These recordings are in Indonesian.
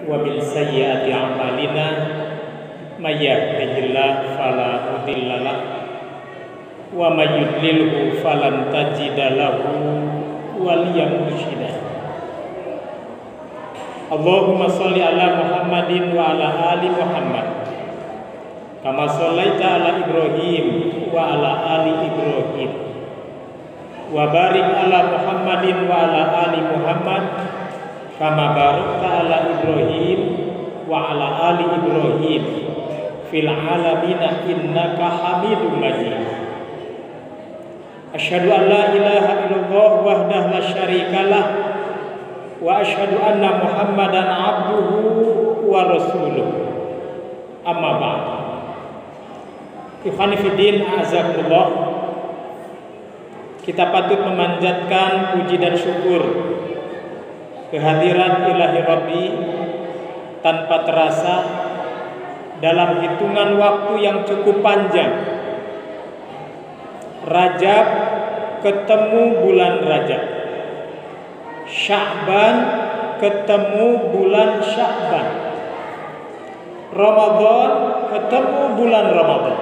wa min sayyiati a'malina may yahdihillahu fala mudilla lahu wa may yudlilhu falan tajida lahu waliyyan mursyida. Allahumma sholli ala Muhammadin wa ala ali Muhammad kama shallaita ala Ibrahim wa ala ali Ibrahim wa barik ala Muhammadin wa ala ali Muhammad kama barakta ala Ibrahim wa ala ali Ibrahim fil alamina innaka Hamidum Majid. Asyhadu an la ilaha illallah wahdahu la syarikalah wa asyhadu anna Muhammadan abduhu wa rasuluh. Amma ba'd. Ikhwani fiddin, a'azakumullah. Kita patut memanjatkan puji dan syukur kehadiran Ilahi Rabbi tanpa terasa dalam hitungan waktu yang cukup panjang. Rajab ketemu bulan Rajab, Sya'ban ketemu bulan Sya'ban, Ramadan ketemu bulan Ramadan.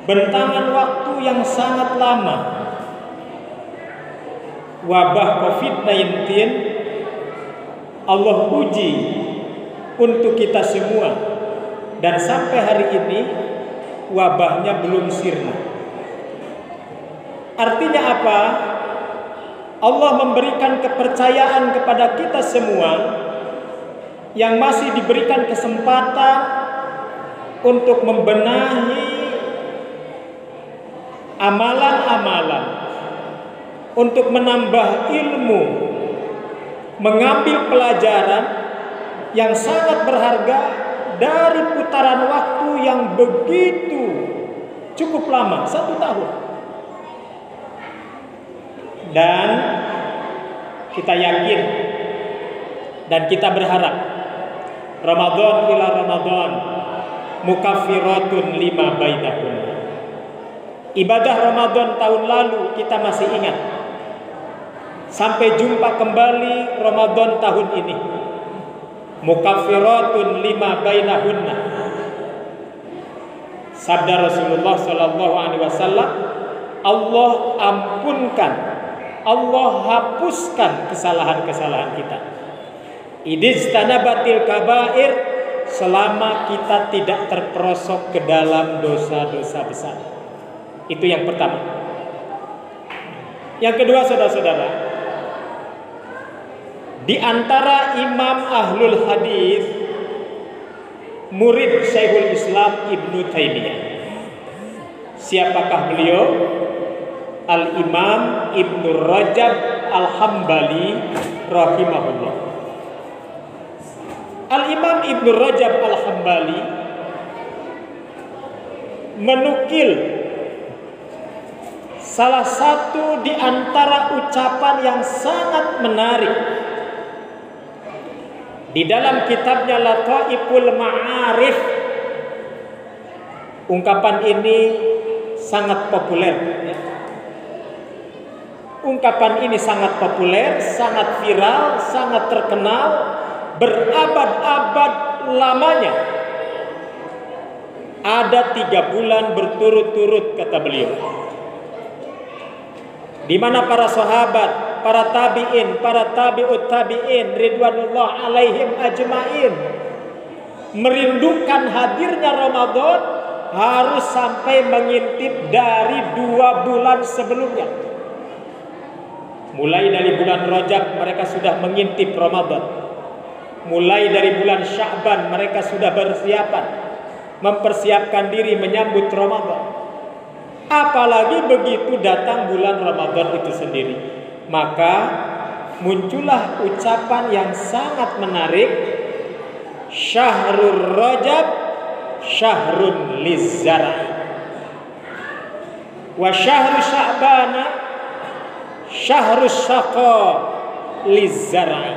Bentangan waktu yang sangat lama. Wabah COVID-19 Allah uji untuk kita semua, dan sampai hari ini wabahnya belum sirna. Artinya apa? Allah memberikan kepercayaan kepada kita semua yang masih diberikan kesempatan untuk membenahi amalan-amalan, untuk menambah ilmu, mengambil pelajaran yang sangat berharga dari putaran waktu yang begitu cukup lama, 1 tahun. Dan kita yakin dan kita berharap Ramadan ila Ramadan mukaffiratun lima bainahunna. Ibadah Ramadan tahun lalu kita masih ingat. Sampai jumpa kembali Ramadan tahun ini. Mukaffiratun lima bainahunna. Sabda Rasulullah sallallahu alaihi wasallam, Allah ampunkan, Allah hapuskan kesalahan-kesalahan kita. Idijtanabatil kabair, selama kita tidak terperosok ke dalam dosa-dosa besar. Itu yang pertama. Yang kedua, saudara-saudara, di antara imam ahlul hadis, murid Syekhul Islam Ibnu Taimiyah. Siapakah beliau? Al-Imam Ibnu Rajab Al-Hambali rahimahullah. Al-Imam Ibnu Rajab Al-Hambali menukil salah satu di antara ucapan yang sangat menarik di dalam kitabnya Lataiful Ma'arif. Ungkapan ini sangat populer. Ungkapan ini sangat populer, sangat viral, sangat terkenal, berabad-abad lamanya. Ada 3 bulan berturut-turut, kata beliau, di mana para sahabat, para tabi'in, para tabi'ut tabi'in ridwanullah alaihim ajmain merindukan hadirnya Ramadan, harus sampai mengintip dari 2 bulan sebelumnya. Mulai dari bulan Rajab mereka sudah mengintip Ramadan. Mulai dari bulan Sya'ban mereka sudah bersiapan, mempersiapkan diri menyambut Ramadan. Apalagi begitu datang bulan Ramadan itu sendiri, maka muncullah ucapan yang sangat menarik. Syahrul Rajab syahrun lizzara'i wa syahrul Sya'bana syahrus syaqa lizzara'i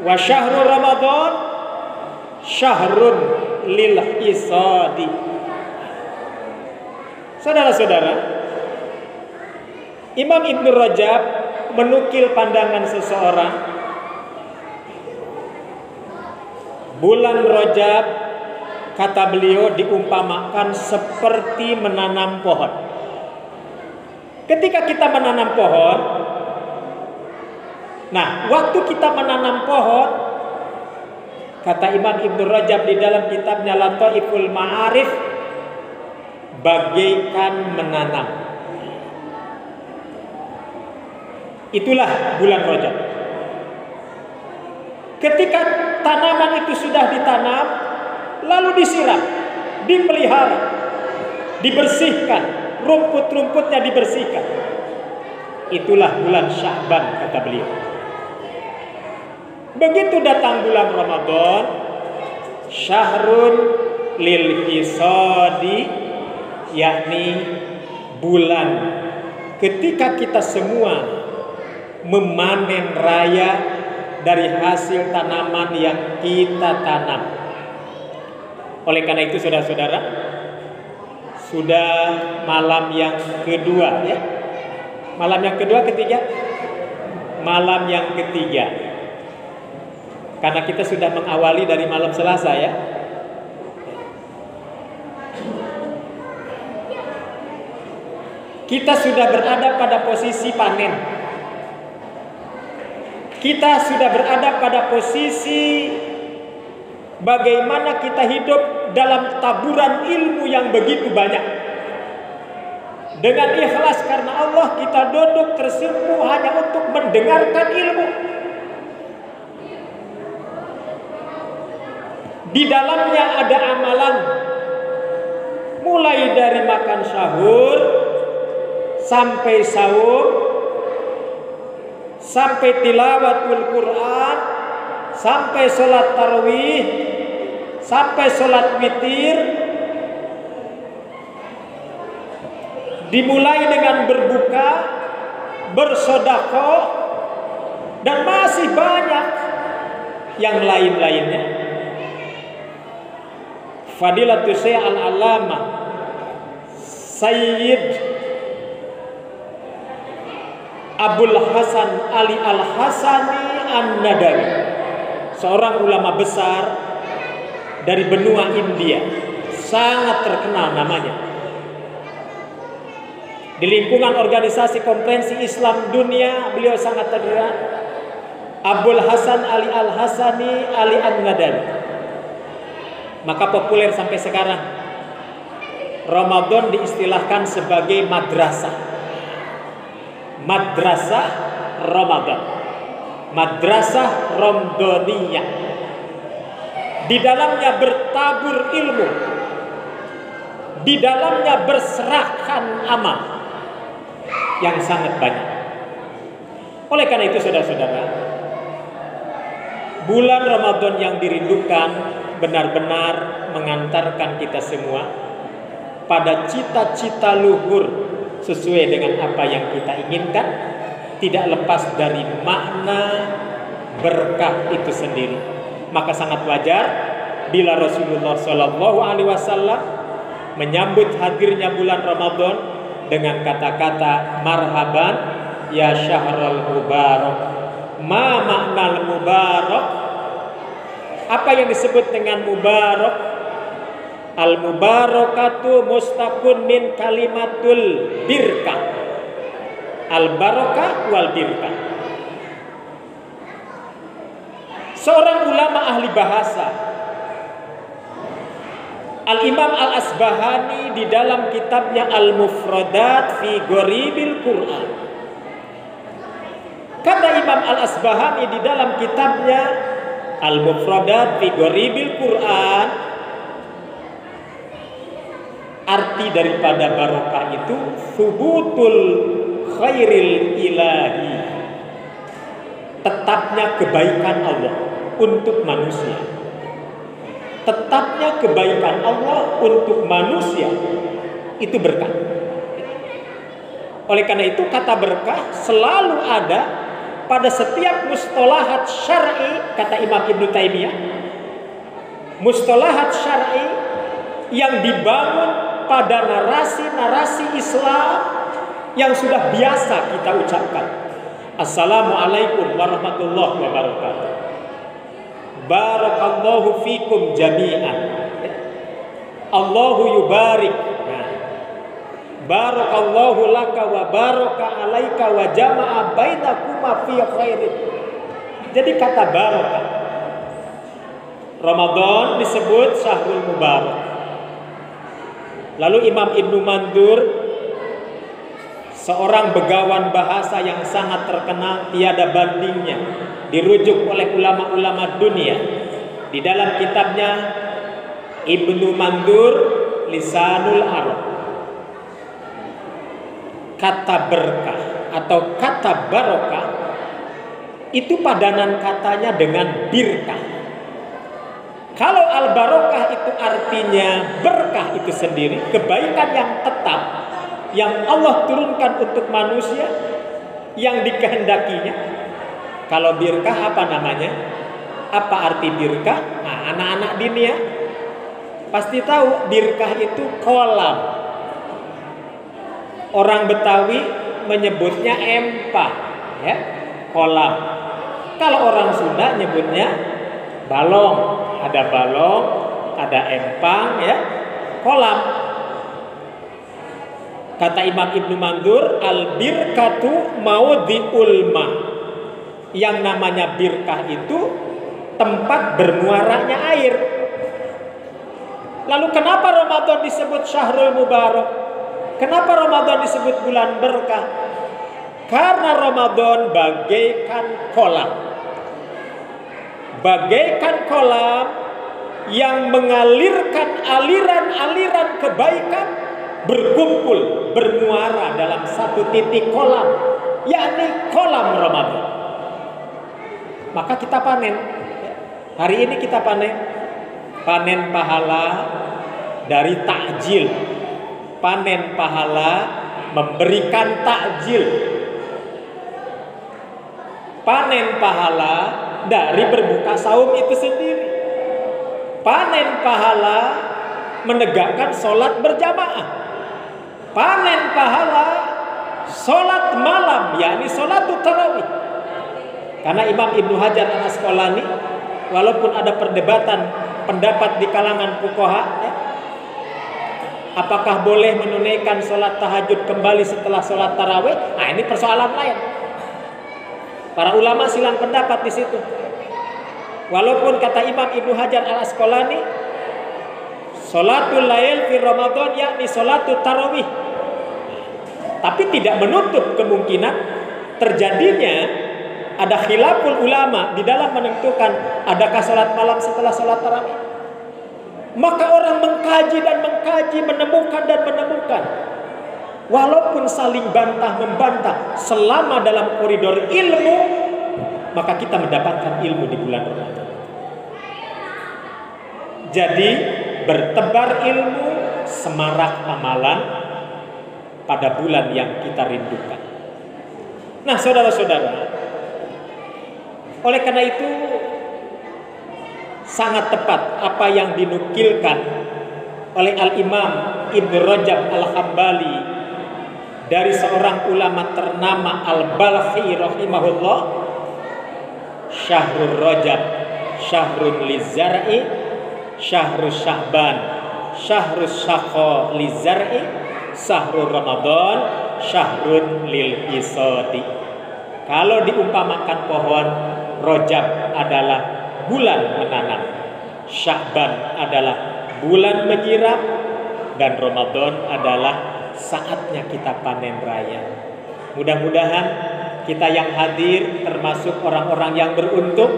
wa syahrul Ramadan syahrun lil hisadi. Saudara-saudara, Imam Ibnu Rajab menukil pandangan seseorang Bulan Rajab, kata beliau, diumpamakan seperti menanam pohon. Ketika kita menanam pohon, nah, waktu kita menanam pohon, kata Imam Ibnu Rajab di dalam kitabnya Lataiful Ma'arif, bagaikan menanam. Itulah bulan Rajab. Ketika tanaman itu sudah ditanam, lalu disiram, dipelihara, dibersihkan, rumput-rumputnya dibersihkan. Itulah bulan Sya'ban, kata beliau. Begitu datang bulan Ramadan, syahrun lil hisadi, yakni bulan ketika kita semua memanen raya dari hasil tanaman yang kita tanam. Oleh karena itu, saudara-saudara, sudah malam yang kedua, ya. Malam yang kedua, ketiga. Malam yang ketiga. Karena kita sudah mengawali dari malam Selasa, ya. Kita sudah berada pada posisi panen. Kita sudah berada pada posisi bagaimana kita hidup dalam taburan ilmu yang begitu banyak. Dengan ikhlas karena Allah, kita duduk tersipu hanya untuk mendengarkan ilmu. Di dalamnya ada amalan, mulai dari makan sahur sampai sahur, sampai tilawatul Quran, sampai sholat tarawih, sampai sholat witir. Dimulai dengan berbuka, bersedekah, dan masih banyak yang lain-lainnya. Fadilatul Syekh Al-Allamah Sayyid Abul Hasan Ali Al-Hasani An-Nadawi, seorang ulama besar dari benua India, sangat terkenal namanya. Di lingkungan organisasi konferensi Islam dunia, beliau sangat terkenal. Abul Hasan Ali Al-Hasani Ali An-Nadawi. Maka populer sampai sekarang. Ramadan diistilahkan sebagai madrasah. Madrasah Ramadan. Madrasah Ramadhaniyah. Di dalamnya bertabur ilmu. Di dalamnya berserakan amal yang sangat banyak. Oleh karena itu, saudara-saudara, bulan Ramadan yang dirindukan benar-benar mengantarkan kita semua pada cita-cita luhur sesuai dengan apa yang kita inginkan, tidak lepas dari makna berkah itu sendiri. Maka sangat wajar bila Rasulullah SAW menyambut hadirnya bulan Ramadan dengan kata-kata marhaban ya syahrul mubarak. Ma maknal mubarak? Apa yang disebut dengan mubarak? Al-mubarakatu mustaqun min kalimatul birkah. Al-barakah wal birkah. Seorang ulama ahli bahasa, Al-Imam Al-Asbahani, di dalam kitabnya Al-Mufradat fi Ghoribil Quran, kata Imam Al-Asbahani di dalam kitabnya Al-Mufradat fi Ghoribil Quran, arti daripada barokah itu thubutul khairil ilahi, tetapnya kebaikan Allah untuk manusia. Tetapnya kebaikan Allah untuk manusia itu berkah. Oleh karena itu, kata berkah selalu ada pada setiap mustalahat syar'i, kata Imam Ibnu Taimiyah. Mustalahat syar'i yang dibangun pada narasi-narasi Islam yang sudah biasa kita ucapkan. Assalamualaikum warahmatullahi wabarakatuh. Barakallahu fikum jami'an. Allahu yubarik. Nah, barakallahu laka wa baraka alaika wa jama'a bainakuma fi khairin. Jadi kata barakah. Ramadan disebut syahrul mubarak. Lalu Imam Ibnu Mandur, seorang begawan bahasa yang sangat terkenal, tiada bandingnya, dirujuk oleh ulama-ulama dunia. Di dalam kitabnya Ibnu Mandur Lisanul Arab, kata berkah atau kata barokah itu padanan katanya dengan birkah. Kalau al-barokah itu artinya berkah itu sendiri, kebaikan yang tetap yang Allah turunkan untuk manusia yang dikehendakinya. Kalau birkah apa namanya? Apa arti birkah? Nah, anak-anak dinia pasti tahu birkah itu kolam. Orang Betawi menyebutnya empah, ya, kolam. Kalau orang Sunda nyebutnya balong. Ada balong, ada empang, ya, kolam. Kata Imam Ibnu Mandur, al-birkatu maudhi'ul ma. Yang namanya birkah itu tempat bermuaranya air. Lalu kenapa Ramadan disebut syahrul mubarak? Kenapa Ramadan disebut bulan berkah? Karena Ramadan bagaikan kolam. Bagaikan kolam yang mengalirkan aliran-aliran kebaikan berkumpul, bermuara dalam satu titik kolam, yakni kolam Ramadan. Maka kita panen. Hari ini kita panen pahala dari takjil, panen pahala memberikan takjil, panen pahala dari berbuka saum itu sendiri, panen pahala menegakkan sholat berjamaah, panen pahala sholat malam, yakni sholat tarawih. Karena Imam Ibnu Hajar Al-Asqalani, walaupun ada perdebatan pendapat di kalangan fuqaha, ya, apakah boleh menunaikan sholat tahajud kembali setelah sholat tarawih? Nah, ini persoalan lain. Para ulama silang pendapat di situ. Walaupun kata Imam Ibnu Hajar Al-Asqalani, sholatul lail fi Ramadan yakni sholatul tarawih. Tapi tidak menutup kemungkinan terjadinya ada khilaful ulama di dalam menentukan adakah sholat malam setelah sholat tarawih. Maka orang mengkaji dan mengkaji, menemukan dan menemukan. Walaupun saling bantah membantah, selama dalam koridor ilmu, maka kita mendapatkan ilmu di bulan Ramadan. Jadi bertebar ilmu, semarak amalan pada bulan yang kita rindukan. Nah, saudara-saudara, oleh karena itu sangat tepat apa yang dinukilkan oleh Al-Imam Ibn Rajab Al-Hambali dari seorang ulama ternama Al-Balkhi rahimahullah. Syahrul Rajab syahrul lizar'i, syahrul Sya'ban syahrul syakha lizar'i, syahrul Ramadan syahrul lil isodi. Kalau diumpamakan pohon, Rajab adalah bulan menanam, Sya'ban adalah bulan menyiram, dan Ramadan adalah saatnya kita panen raya. Mudah-mudahan kita yang hadir termasuk orang-orang yang beruntung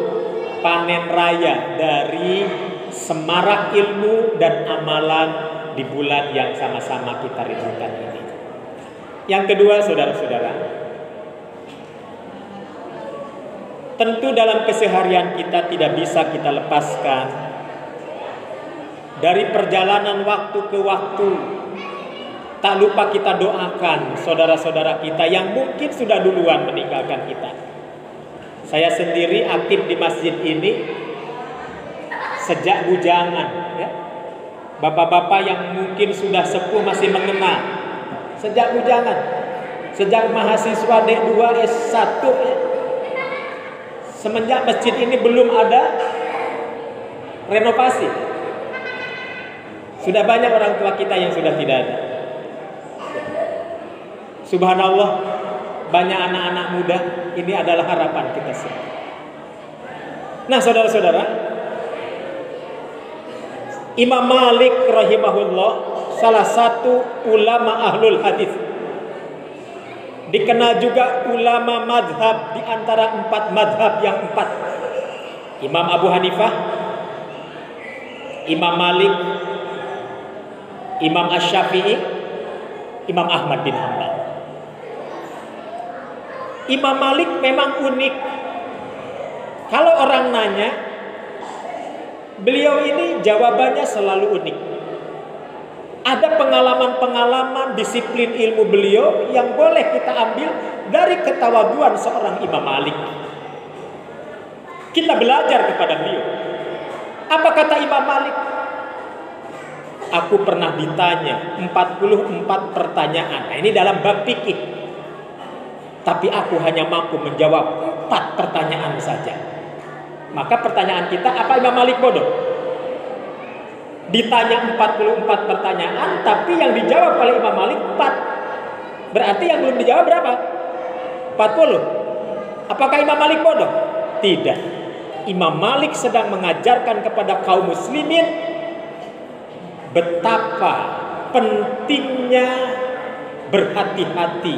panen raya dari semarak ilmu dan amalan di bulan yang sama-sama kita rindukan ini. Yang kedua, saudara-saudara, tentu dalam keseharian kita tidak bisa kita lepaskan dari perjalanan waktu ke waktu. Tak lupa kita doakan saudara-saudara kita yang mungkin sudah duluan meninggalkan kita. Saya sendiri aktif di masjid ini sejak bujangan, ya. Bapak-bapak yang mungkin sudah sepuh masih mengenal sejak bujangan, sejak mahasiswa D2 S1, ya. Semenjak masjid ini belum ada, renovasi. Sudah banyak orang tua kita yang sudah tidak ada. Subhanallah, banyak anak-anak muda, ini adalah harapan kita semua. Nah, saudara-saudara, Imam Malik rahimahullah, salah satu ulama ahlul hadis, dikenal juga ulama madhab di antara 4 madhab yang 4. Imam Abu Hanifah, Imam Malik, Imam Asy-Syafi'i, Imam Ahmad bin Hanbal. Imam Malik memang unik. Kalau orang nanya, beliau ini jawabannya selalu unik. Ada pengalaman-pengalaman disiplin ilmu beliau yang boleh kita ambil dari ketawaduan seorang Imam Malik. Kita belajar kepada beliau. Apa kata Imam Malik? Aku pernah ditanya 44 pertanyaan. Nah, ini dalam bab fikih. Tapi aku hanya mampu menjawab 4 pertanyaan saja. Maka pertanyaan kita, apa Imam Malik bodoh? Ditanya 44 pertanyaan, tapi yang dijawab oleh Imam Malik 4. Berarti yang belum dijawab berapa? 40. Apakah Imam Malik bodoh? Tidak. Imam Malik sedang mengajarkan kepada kaum muslimin betapa pentingnya berhati-hati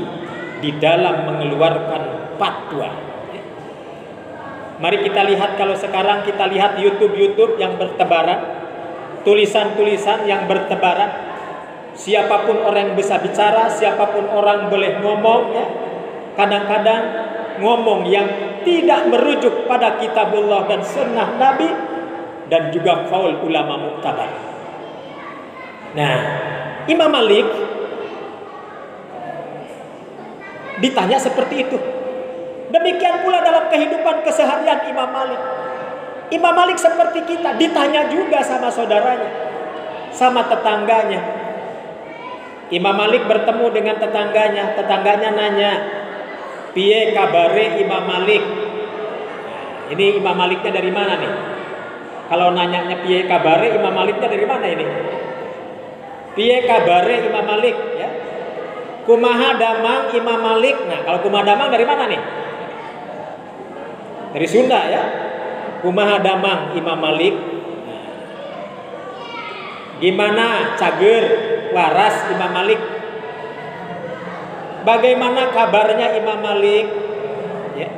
di dalam mengeluarkan fatwa. Mari kita lihat, kalau sekarang kita lihat YouTube yang bertebaran, tulisan-tulisan yang bertebaran. Siapapun orang yang bisa bicara, siapapun orang boleh ngomong, ya. Kadang-kadang ngomong yang tidak merujuk pada kitabullah dan sunnah Nabi, dan juga qaul ulama muktabar. Nah, Imam Malik ditanya seperti itu. Demikian pula dalam kehidupan keseharian Imam Malik. Imam Malik seperti kita, ditanya juga sama saudaranya, sama tetangganya. Imam Malik bertemu dengan tetangganya. Tetangganya nanya, piye kabare Imam Malik? Nah, ini Imam Maliknya dari mana nih? Kalau nanyanya piye kabare, Imam Maliknya dari mana ini? Piye kabare Imam Malik, ya? Kumaha damang Imam Malik. Nah, kalau kumaha damang dari mana nih? Dari Sunda, ya. Kumaha damang Imam Malik. Nah, gimana cager waras Imam Malik? Bagaimana kabarnya Imam Malik? Ya.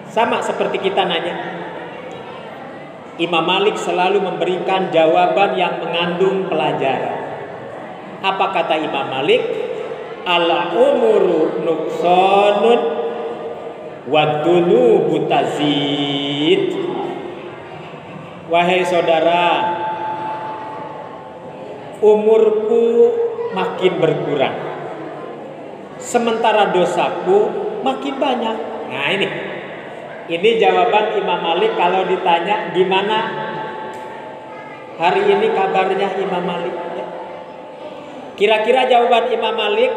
Sama seperti kita nanya. Imam Malik selalu memberikan jawaban yang mengandung pelajaran. Apa kata Imam Malik? Al-umuru nuqsanun waddunubu tazid. Wahai saudara, umurku makin berkurang, sementara dosaku makin banyak. Nah, ini jawaban Imam Malik kalau ditanya gimana hari ini kabarnya Imam Malik. Kira-kira jawaban Imam Malik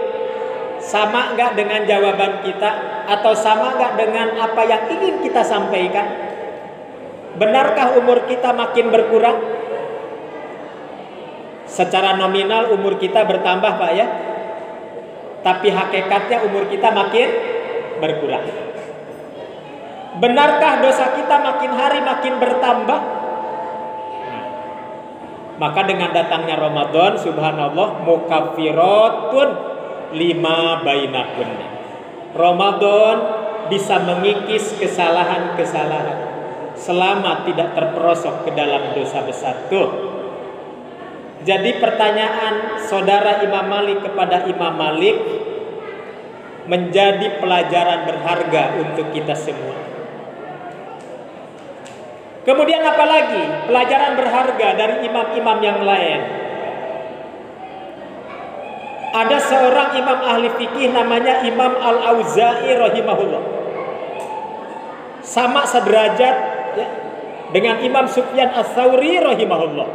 sama nggak dengan jawaban kita, atau sama nggak dengan apa yang ingin kita sampaikan? Benarkah umur kita makin berkurang? Secara nominal umur kita bertambah, Pak, ya. Tapi hakikatnya umur kita makin berkurang. Benarkah dosa kita makin hari makin bertambah? Maka dengan datangnya Ramadan, subhanallah, mukaffiratun lima bainakunna. Ramadan bisa mengikis kesalahan-kesalahan selama tidak terperosok ke dalam dosa besar. Tuh. Jadi pertanyaan saudara Imam Malik kepada Imam Malik menjadi pelajaran berharga untuk kita semua. Kemudian apa lagi pelajaran berharga dari imam-imam yang lain? Ada seorang imam ahli fikih namanya Imam Al-Auza'i rahimahullah. Sama sederajat, ya, dengan Imam Sufyan Ats-Tsauri rahimahullah.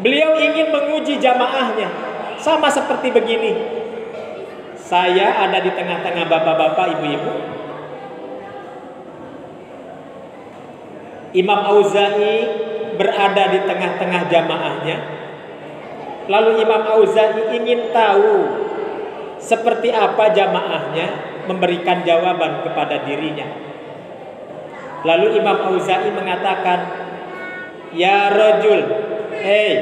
Beliau ingin menguji jamaahnya. Sama seperti begini. Saya ada di tengah-tengah bapak-bapak, ibu-ibu. Imam Auza'i berada di tengah-tengah jamaahnya. Lalu Imam Auza'i ingin tahu seperti apa jamaahnya memberikan jawaban kepada dirinya. Lalu Imam Auza'i mengatakan, "Ya rajul, hei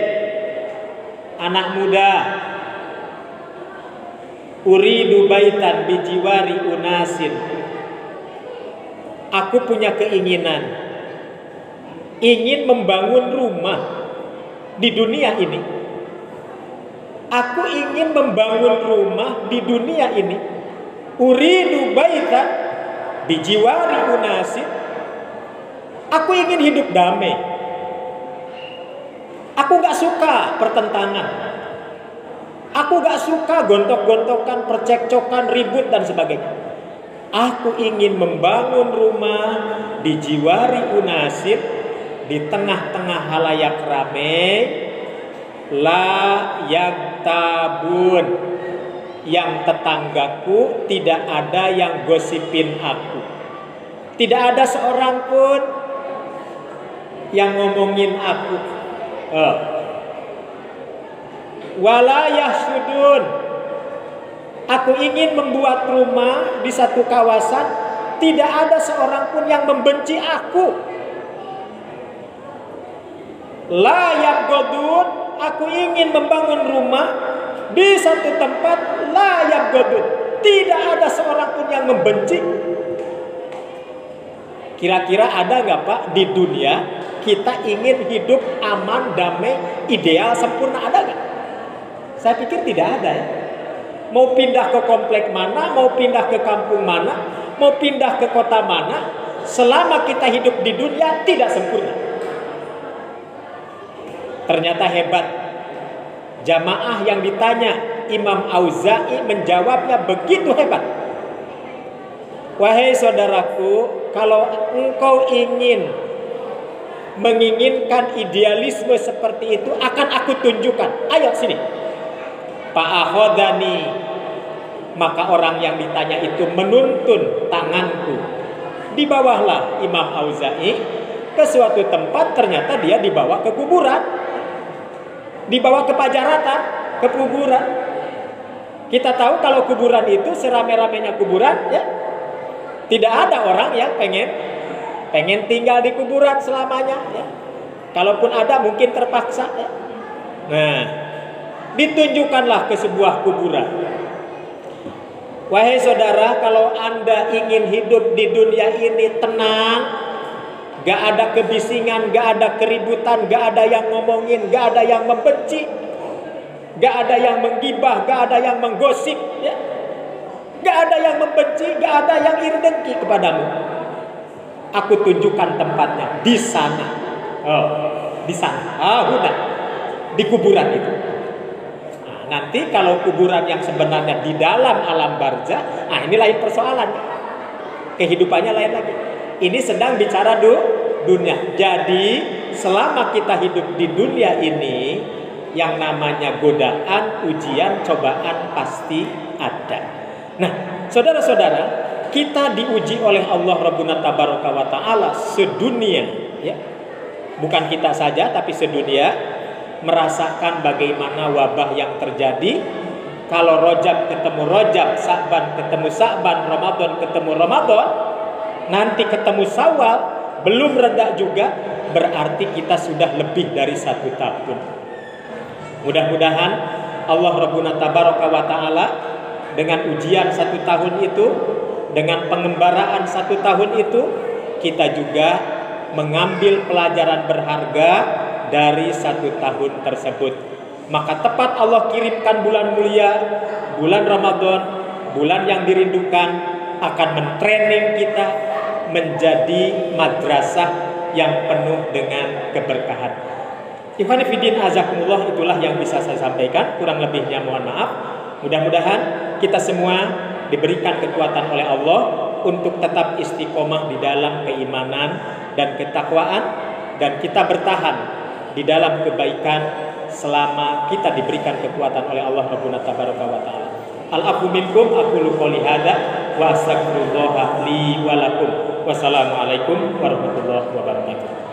anak muda, uridu baitan bijiwari unasin." Aku punya keinginan, ingin membangun rumah di dunia ini. Aku ingin membangun rumah di dunia ini. Uridu baitan bijiwari unasin. Aku ingin hidup damai. Aku gak suka pertentangan. Aku gak suka gontok-gontokan, percekcokan, ribut dan sebagainya. Aku ingin membangun rumah di jiwari unasin, di tengah-tengah halayak ramai, la yaktabun, yang tetanggaku tidak ada yang gosipin aku, tidak ada seorang pun yang ngomongin aku. Wala yahsudun, aku ingin membuat rumah di satu kawasan, tidak ada seorang pun yang membenci aku. La yabgodun, aku ingin membangun rumah di satu tempat, la yabgodun, tidak ada seorang pun yang membenci. Kira-kira ada nggak Pak di dunia kita ingin hidup aman, damai, ideal, sempurna, ada nggak? Saya pikir tidak ada ya. Mau pindah ke komplek mana, mau pindah ke kampung mana, mau pindah ke kota mana, selama kita hidup di dunia tidak sempurna. Ternyata hebat. Jamaah yang ditanya, Imam Auza'i menjawabnya begitu hebat. Wahai saudaraku, kalau engkau menginginkan idealisme seperti itu, akan aku tunjukkan. Ayo sini. Fa'ahodani, maka orang yang ditanya itu menuntun tanganku. Dibawahlah Imam Auza'i ke suatu tempat, ternyata dia dibawa ke kuburan. Dibawa ke pajaratan, ke kuburan. Kita tahu kalau kuburan itu serame-ramenya kuburan, ya, tidak ada orang yang pengen tinggal di kuburan selamanya, ya. Kalaupun ada mungkin terpaksa, ya. Nah, ditunjukkanlah ke sebuah kuburan. Wahai saudara, kalau Anda ingin hidup di dunia ini tenang, gak ada kebisingan, gak ada keributan, gak ada yang ngomongin, gak ada yang membenci, gak ada yang menggibah, gak ada yang menggosip, ya. Gak ada yang membenci, gak ada yang iri dengki kepadamu. Aku tunjukkan tempatnya di sana. Di sana. Udah. Di kuburan itu. Nah, nanti kalau kuburan yang sebenarnya di dalam alam barzah, ini lain persoalan. Kehidupannya lain lagi. Ini sedang bicara dunia. Jadi selama kita hidup di dunia ini, yang namanya godaan, ujian, cobaan pasti ada. Nah, saudara-saudara, kita diuji oleh Allah Rabbuna Tabaraka wa Ta'ala sedunia, ya. Bukan kita saja, tapi sedunia merasakan bagaimana wabah yang terjadi. Kalau Rajab ketemu Rajab, Sa'ban ketemu Sa'ban, Ramadan ketemu Ramadan, nanti ketemu Syawal, belum reda juga, berarti kita sudah lebih dari 1 tahun. Mudah-mudahan Allah Rabbuna Tabaraka wa Ta'ala dengan ujian 1 tahun itu, dengan pengembaraan 1 tahun itu, kita juga mengambil pelajaran berharga dari 1 tahun tersebut. Maka tepat Allah kirimkan bulan mulia, bulan Ramadan, bulan yang dirindukan, akan mentraining kita menjadi madrasah yang penuh dengan keberkahan. Ikhwan fillah azakumullah, itulah yang bisa saya sampaikan. Kurang lebihnya mohon maaf. Mudah-mudahan kita semua diberikan kekuatan oleh Allah untuk tetap istiqomah di dalam keimanan dan ketakwaan, dan kita bertahan di dalam kebaikan selama kita diberikan kekuatan oleh Allah Rabbuna Tabaraka wa Ta'ala. Al-afu minkum, aqulu qouli hadza wa astaghfirullah li wa lakum. Wassalamualaikum warahmatullahi wabarakatuh.